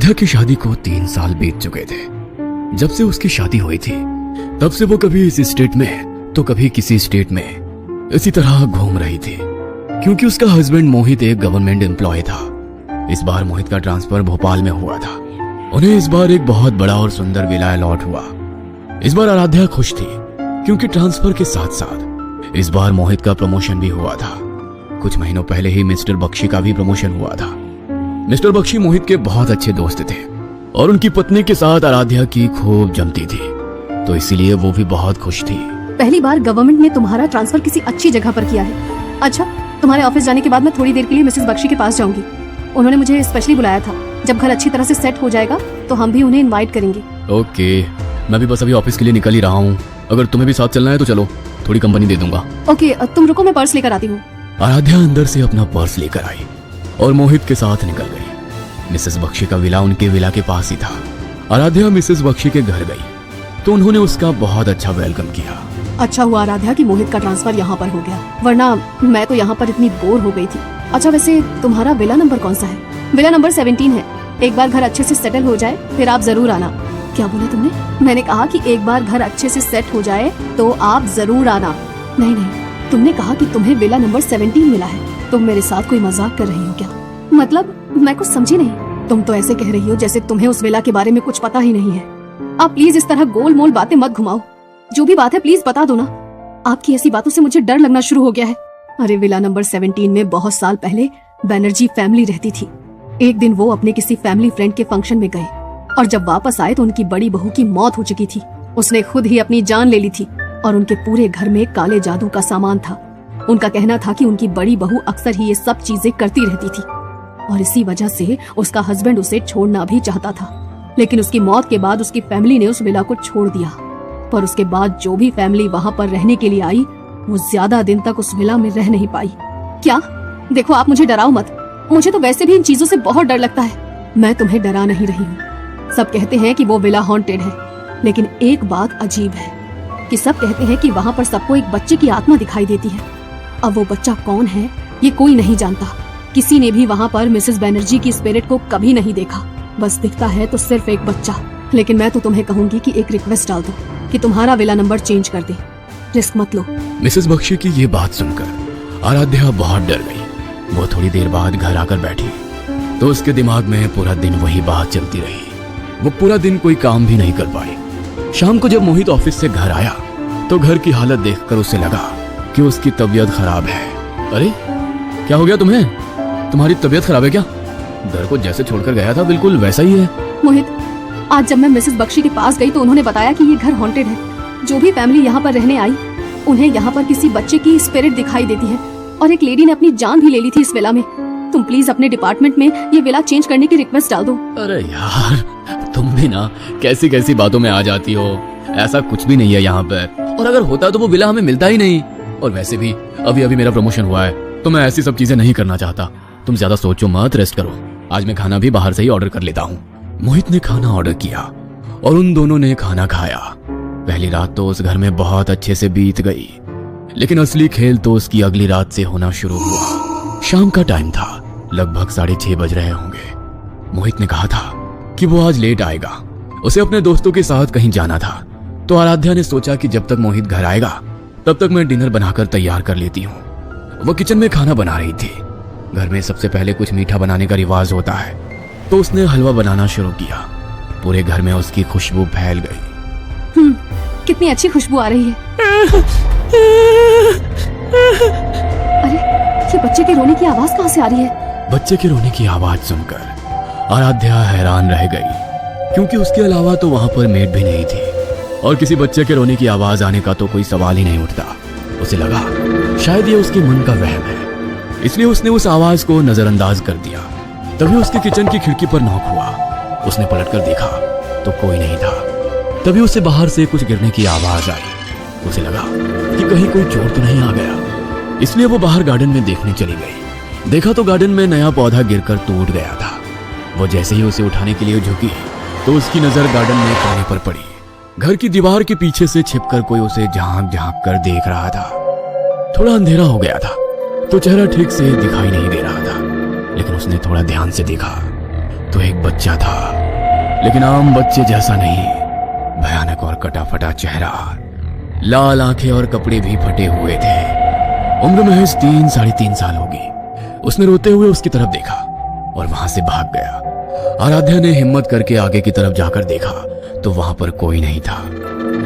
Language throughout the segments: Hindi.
आराध्या की शादी को 3 साल बीत चुके थे। जब से उसकी शादी हुई थी तब से वो कभी इस स्टेट में तो कभी किसी स्टेट में इसी तरह घूम रही थी, क्योंकि उसका हस्बैंड मोहित एक गवर्नमेंट एम्प्लॉय था। इस बार मोहित का ट्रांसफर भोपाल में हुआ था। उन्हें इस बार एक बहुत बड़ा और सुंदर विला अलॉट हुआ। इस बार आराध्या खुश थी क्योंकि ट्रांसफर के साथ साथ इस बार मोहित का प्रमोशन भी हुआ था। कुछ महीनों पहले ही मिस्टर बख्शी का भी प्रमोशन हुआ था। मिस्टर बख्शी मोहित के बहुत अच्छे दोस्त थे और उनकी पत्नी के साथ आराध्या की खूब जमती थी, तो इसीलिए वो भी बहुत खुश थी। पहली बार गवर्नमेंट ने तुम्हारा ट्रांसफर किसी अच्छी जगह पर किया है। अच्छा, तुम्हारे ऑफिस जाने के बाद मैं थोड़ी देर के लिए मिसेस बख्शी के पास जाऊंगी। उन्होंने मुझे स्पेशली बुलाया था। जब घर अच्छी तरह से सेट हो जाएगा तो हम भी उन्हें इनवाइट करेंगे। ओके, मैं भी बस अभी ऑफिस के लिए निकल ही रहा हूँ। अगर तुम्हें भी साथ चलना है तो चलो, थोड़ी कंपनी दे दूंगा। ओके, तुम रुको, मैं पर्स लेकर आती हूँ। आराध्या अंदर से अपना पर्स लेकर आई और मोहित के साथ निकल गई। मिसेस बख्शी का विला उनके विला के पास ही था। आराध्या मिसेस बख्शी के घर गई तो उन्होंने उसका बहुत अच्छा वेलकम किया। अच्छा हुआ आराध्या कि मोहित का ट्रांसफर यहाँ पर हो गया, वरना मैं तो यहाँ पर इतनी बोर हो गई थी। अच्छा, वैसे तुम्हारा विला नंबर कौन सा है? विला नंबर 17 है। एक बार घर अच्छे से सेटल हो जाए फिर आप जरूर आना। क्या बोला तुमने? मैंने कहा कि एक बार घर अच्छे से सेट हो जाए तो आप जरूर आना। नहीं नहीं, तुमने कहा कि तुम्हें विला नंबर 17 मिला है। तुम मेरे साथ कोई मजाक कर रही हो क्या? मतलब मैं कुछ समझी नहीं। तुम तो ऐसे कह रही हो जैसे तुम्हें उस विला के बारे में कुछ पता ही नहीं है। आप प्लीज इस तरह गोल मोल बातें मत घुमाओ। जो भी बात है प्लीज बता दो ना। आपकी ऐसी बातों से मुझे डर लगना शुरू हो गया है। अरे, विला नंबर 17 में बहुत साल पहले बैनर्जी फैमिली रहती थी। एक दिन वो अपने किसी फैमिली फ्रेंड के फंक्शन में गए और जब वापस आए तो उनकी बड़ी बहू की मौत हो चुकी थी। उसने खुद ही अपनी जान ले ली थी और उनके पूरे घर में काले जादू का सामान था। उनका कहना था कि उनकी बड़ी बहू अक्सर ही ये सब चीजें करती रहती थी और इसी वजह से उसका हस्बैंड उसे छोड़ना भी चाहता था। लेकिन उसकी मौत के बाद उसकी फैमिली ने उस विला को छोड़ दिया। पर उसके बाद जो भी फैमिली वहाँ पर रहने के लिए आई वो ज्यादा दिन तक उस विला में रह नहीं पाई। क्या? देखो, आप मुझे डराओ मत। मुझे तो वैसे भी इन चीजों से बहुत डर लगता है। मैं तुम्हें डरा नहीं रही हूँ। सब कहते हैं कि वो विला हॉन्टेड है, लेकिन एक बात अजीब है कि सब कहते हैं कि वहाँ पर सबको एक बच्चे की आत्मा दिखाई देती है। अब वो बच्चा कौन है ये कोई नहीं जानता। किसी ने भी वहाँ पर मिसेस बैनर्जी की स्पिरिट को कभी नहीं देखा। बस दिखता है तो सिर्फ एक बच्चा। लेकिन मैं तो तुम्हें कहूंगी कि एक रिक्वेस्ट डाल दो कि तुम्हारा विला नंबर चेंज कर दे। रिस्क मत लो। मिसेस बख्शी की ये बात सुनकर आराध्या बहुत डर गई। वो थोड़ी देर बाद घर आकर बैठी तो उसके दिमाग में पूरा दिन वही बात चलती रही। वो पूरा दिन कोई काम भी नहीं कर पाई। शाम को जब मोहित ऑफिस से घर आया तो घर की हालत देखकर उसे लगा कि उसकी तबीयत खराब है। अरे, क्या हो गया तुम्हें? तुम्हारी तबीयत खराब है क्या? घर को जैसे छोड़कर गया था बिल्कुल वैसा ही है। मोहित, आज जब मैं मिसेस बख्शी के पास गई तो उन्होंने बताया कि ये घर हॉन्टेड है। जो भी फैमिली यहाँ पर रहने आई उन्हें यहाँ पर किसी बच्चे की स्पिरिट दिखाई देती है और एक लेडी ने अपनी जान भी ले ली थी इस विला में। तुम प्लीज अपने डिपार्टमेंट में ये विला चेंज करने की रिक्वेस्ट डाल दो। अरे यार, तुम भी ना कैसी कैसी बातों में आ जाती हो। ऐसा कुछ भी नहीं है यहाँ पे, और अगर होता तो वो विला हमें मिलता ही नहीं। और वैसे भी अभी अभी मेरा प्रमोशन हुआ है तो मैं ऐसी सब चीजें नहीं करना चाहता। तुम ज्यादा सोचो मत, रेस्ट करो। आज मैं खाना भी बाहर से ही ऑर्डर कर लेता हूँ। मोहित ने खाना ऑर्डर किया और उन दोनों ने खाना खाया। पहली रात तो उस घर में बहुत अच्छे से बीत गई, लेकिन असली खेल तो उसकी अगली रात से होना शुरू हुआ। शाम का टाइम था, लगभग 6:30 बज रहे होंगे। मोहित ने कहा था कि वो आज लेट आएगा, उसे अपने दोस्तों के साथ कहीं जाना था। तो आराध्या ने सोचा कि जब तक मोहित घर आएगा तब तक मैं डिनर बनाकर तैयार कर लेती हूँ। वो किचन में खाना बना रही थी। घर में सबसे पहले कुछ मीठा बनाने का रिवाज होता है, तो उसने हलवा बनाना शुरू किया। पूरे घर में उसकी खुशबू फैल गई। कितनी अच्छी खुशबू आ रही है। अरे, ये बच्चे के रोने की आवाज कहाँ से आ रही है? बच्चे के रोने की आवाज सुनकर आराध्या हैरान रह गई, क्योंकि उसके अलावा तो वहां पर मेड भी नहीं थी और किसी बच्चे के रोने की आवाज आने का तो कोई सवाल ही नहीं उठता। उसे लगा शायद ये उसके मन का वहम है, इसलिए उसने उस आवाज को नजरअंदाज कर दिया। तभी उसके किचन की खिड़की पर नॉक हुआ। उसने पलटकर देखा तो कोई नहीं था। तभी उसे बाहर से कुछ गिरने की आवाज आई। उसे लगा कि कहीं कोई चोर तो नहीं आ गया, इसलिए वो बाहर गार्डन में देखने चली गई। देखा तो गार्डन में नया पौधा गिरकर टूट गया था। वो जैसे ही उसे उठाने के लिए झुकी तो उसकी नजर गार्डन में कोने पर पड़ी। घर की दीवार के पीछे से छिपकर कोई उसे झांक झांक कर देख रहा था। थोड़ा अंधेरा हो गया था तो चेहरा ठीक से दिखाई नहीं दे रहा था, लेकिन उसने थोड़ा ध्यान से देखा तो एक बच्चा था, लेकिन आम बच्चे जैसा नहीं। भयानक और कटा फटा चेहरा, लाल आंखें और कपड़े भी फटे हुए थे। उम्र महज 3-3.5 साल होगी। उसने रोते हुए उसकी तरफ देखा और वहां से भाग गया। आराध्या ने हिम्मत करके आगे की तरफ जाकर देखा तो वहां पर कोई नहीं था।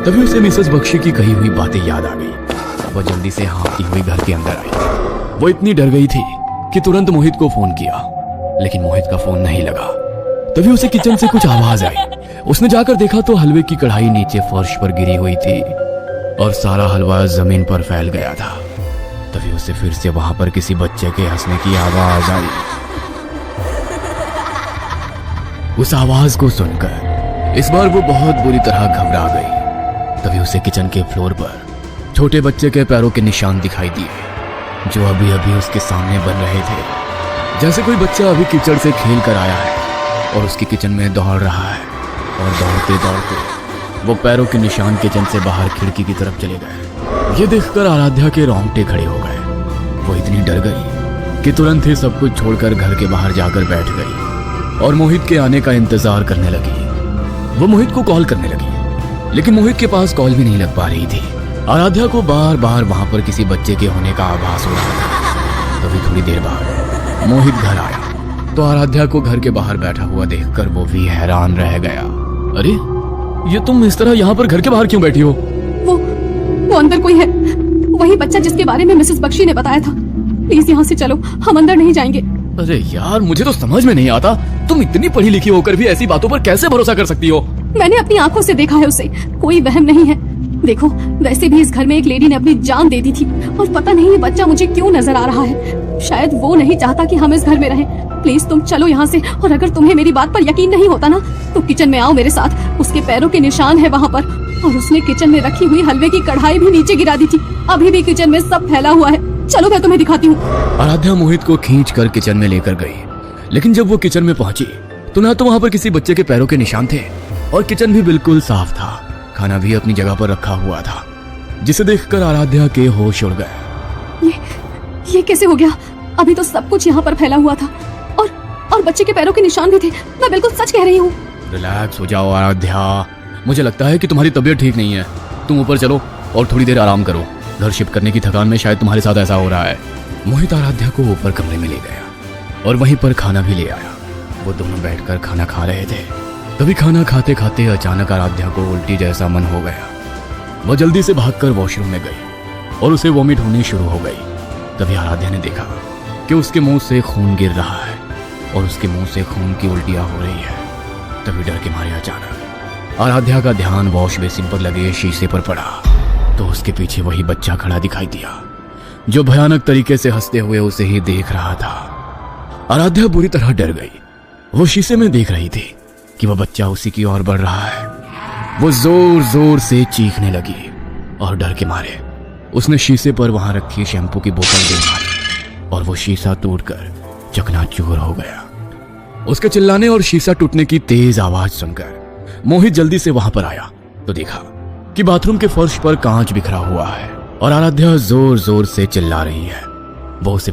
तभी उसे मिसेस बख्शी की कही हुई बातें याद आ गई। वह जल्दी से हाँफती हुई घर के अंदर आई। वो इतनी डर गई थी कि तुरंत मोहित को फोन किया, लेकिन मोहित का फोन नहीं लगा। तभी उसे किचन से कुछ आवाज आई। उसने जाकर देखा तो हलवे की कढ़ाई नीचे फर्श पर गिरी हुई थी और सारा हलवा जमीन पर फैल गया था। तभी उसे फिर से वहां पर किसी बच्चे के हंसने की आवाज आई। उस आवाज को सुनकर इस बार वो बहुत बुरी तरह घबरा गई। तभी उसे किचन के फ्लोर पर छोटे बच्चे के पैरों के निशान दिखाई दिए, जो अभी अभी उसके सामने बन रहे थे। जैसे कोई बच्चा अभी कीचड़ से खेल कर आया है और उसकी किचन में दौड़ रहा है, और दौड़ते दौड़ते वो पैरों के निशान किचन से बाहर खिड़की की तरफ चले गए। ये देखकर आराध्या के रोंगटे खड़े हो गए। वो इतनी डर गई कि तुरंत ही सब कुछ छोड़कर घर के बाहर जाकर बैठ गई और मोहित के आने का इंतजार करने लगी। वो मोहित को कॉल करने लगी, लेकिन मोहित के पास कॉल भी नहीं लग पा रही थी। आराध्या को बार बार वहां पर किसी बच्चे के होने का आभास हो रहा था। तभी थोड़ी देर बाद मोहित घर आया तो आराध्या को घर के बाहर बैठा हुआ देखकर वो भी हैरान रह गया। अरे, ये तुम इस तरह यहाँ पर घर के बाहर क्यों बैठी हो? वो अंदर कोई है, वही बच्चा जिसके बारे में मिसेस बख्शी ने बताया था। प्लीज यहाँ से चलो, हम अंदर नहीं जाएंगे। अरे यार, मुझे तो समझ में नहीं आता, तुम इतनी पढ़ी लिखी होकर भी ऐसी बातों पर कैसे भरोसा कर सकती हो? मैंने अपनी आंखों से देखा है उसे, कोई वहम नहीं है। देखो, वैसे भी इस घर में एक लेडी ने अपनी जान दे दी थी और पता नहीं ये बच्चा मुझे क्यों नजर आ रहा है। शायद वो नहीं चाहता कि हम इस घर में रहें। प्लीज तुम चलो यहाँ से, और अगर तुम्हें मेरी बात पर यकीन नहीं होता ना तो किचन में आओ मेरे साथ। उसके पैरों के निशान है वहाँ पर, और उसने किचन में रखी हुई हलवे की कढ़ाई भी नीचे गिरा दी थी। अभी भी किचन में सब फैला हुआ है। चलो मैं तुम्हें दिखाती हूँ। आराध्या मोहित को खींच कर किचन में लेकर गई, लेकिन जब वो किचन में पहुंची तो ना तो वहाँ पर किसी बच्चे के पैरों के निशान थे और किचन भी बिल्कुल साफ था। खाना भी अपनी जगह पर रखा हुआ था, जिसे देखकर आराध्या के होश उड़ गए। ये कैसे हो गया? अभी तो सब कुछ यहाँ पर फैला हुआ था और बच्चे के पैरों के निशान भी थे। मैं बिल्कुल सच कह रही हूँ। रिलैक्स हो जाओ आराध्या, मुझे लगता है कि तुम्हारी तबीयत ठीक नहीं है। तुम ऊपर चलो और थोड़ी देर आराम करो। घर शिफ्ट करने की थकान में शायद तुम्हारे साथ ऐसा हो रहा है। मोहित आराध्या को ऊपर कमरे में ले गया और वहीं पर खाना भी ले आया। वो दोनों बैठकर खाना खा रहे थे। तभी खाना खाते खाते अचानक आराध्या को उल्टी जैसा मन हो गया। वो जल्दी से भागकर वॉशरूम में गई और उसे वॉमिट होनी शुरू हो गई। तभी आराध्या ने देखा कि उसके मुंह से खून गिर रहा है और उसके मुंह से खून की उल्टियां हो रही है। तभी डर के मारे अचानक आराध्या का ध्यान वॉश बेसिन पर लगे शीशे पर पड़ा तो उसके पीछे वही बच्चा खड़ा दिखाई दिया, जो भयानक तरीके से हंसते हुए उसे ही देख रहा था। आराध्या बुरी तरह डर गई। वो शीशे में देख रही थी कि वह बच्चा उसी की ओर बढ़ रहा है। वो जोर जोर से चीखने लगी और डर के मारे उसने शीशे पर वहां रखी शैम्पू की बोतल गिर मारी और वो शीशा टूटकर चकनाचूर हो गया। उसके चिल्लाने और शीशा टूटने की तेज आवाज सुनकर मोहित जल्दी से वहां पर आया तो देखा कि बाथरूम के फर्श पर कांच बिखरा हुआ है और आराध्या जोर जोर से चिल्ला रही है। वो उसे